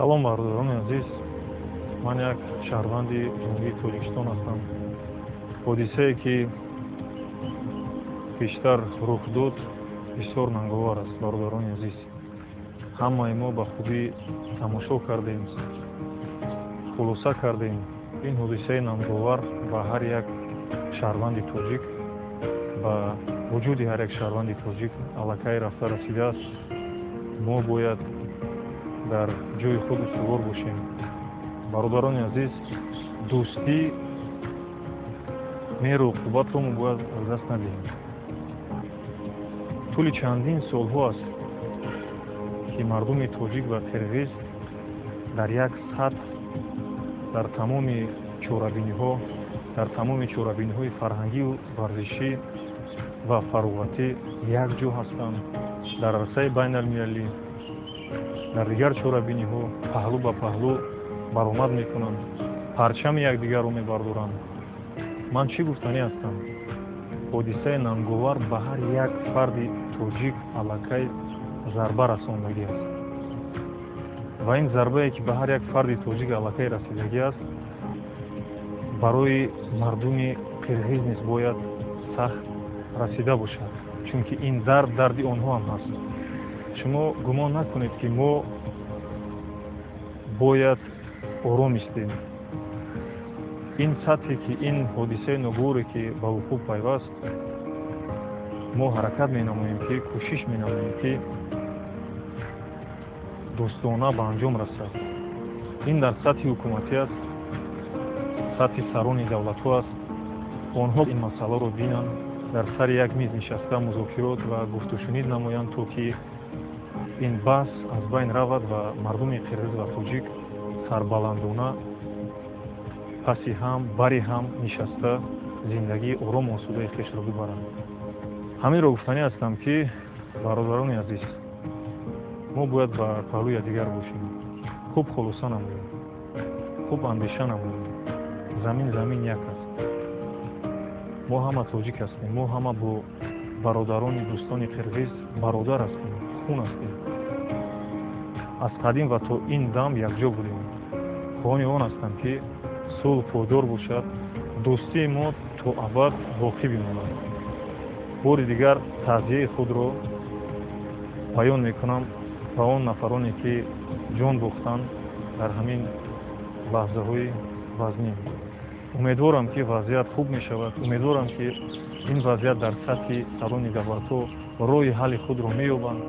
салом бардорони азиз, ман як шаҳрванди ҷумҳурии Тоҷикистон ҳастам. ҳодисае ки пештар рух дод бисёр нанговар аст. Бардорони азиз, ҳамаи мо ба хубӣ тамошо кардем, хулоса кардем. ин ҳодисаи нанговар ба ҳар як шаҳрванди тоҷик, ба вуҷуди ҳар як шаҳрванди тоҷик аллакай рафта расидааст. мо бояд дар ҷои худ устувор бошем. бародарони азиз, дӯстӣ, меҳру уқубатро мо бояд аз даст надиҳем. тӯли чандин солҳо аст ки мардуми тоҷик ва қирғиз дар як сатҳ, дар тамоми чорабиниҳо, дар тамоми чорабиниҳои фарҳангиву варзишӣ ва фароғатӣ якҷо ҳастанд. дар арсаи байналмилалӣ, дар дигар чорабиниҳо паҳлӯ ба паҳлӯ баромад мекунанд, парчами якдигарро мебардоранд. ман чӣ гуфтанӣ ҳастам? ҳодисаи нанговар ба ҳар як фарди тоҷик аллакай зарба расондагӣ аст. ва ин зарбае ки ба ҳар як фарди тоҷик аллакай расидагӣ аст, барои мардуми қирғиз низ бояд сахт расида бошад, чунки ин дарди онҳо ҳам ҳаст. шумо гумон накунед ки мо бояд ором истем. ин сатҳе ки ин ҳодисаи ногуворе ки ба вуқӯъ пайваст, мо ҳаракат менамоем ки кӯшиш менамоем ки дӯстона ба анҷом расад. ин дар сатҳи ҳукуматӣ аст, сатҳи сарони давлатҳо аст. онҳо ин масъаларо бинанд, дар сари як миз нишаста музокирот ва гуфтушунид намоянд, то ки ин баҳс аз байн равад ва мардуми қирғиз ва тоҷик сарбаландона паси ҳам бари ҳам нишаста зиндагии орому осудаи хешро бибаранд. ҳаминро гуфтанӣ ҳастам ки бародарони азиз, мо бояд ба паҳлӯи якдигар бошем, хуб хулоса намоем, хуб андеша намоем. замин як аст. мо ҳама тоҷик ҳастем, мо ҳама бо бародарони дӯстони қирғиз бародар ҳастем, хун ҳастем. аз қадим ва то ин дам якҷо будем. хоҳони он ҳастам ки сулҳ пойдор бошад, дӯстии мо то абад боқӣ бимонад. бори дигар таъзияи худро баён мекунам ба он нафароне ки ҷон бохтанд дар ҳамин лаҳзаҳои вазнин. умедворам ки вазъият хуб мешавад. умедворам ки ин вазъият дар сатҳи сарони давлатҳо роҳи ҳалли худро меёбанд.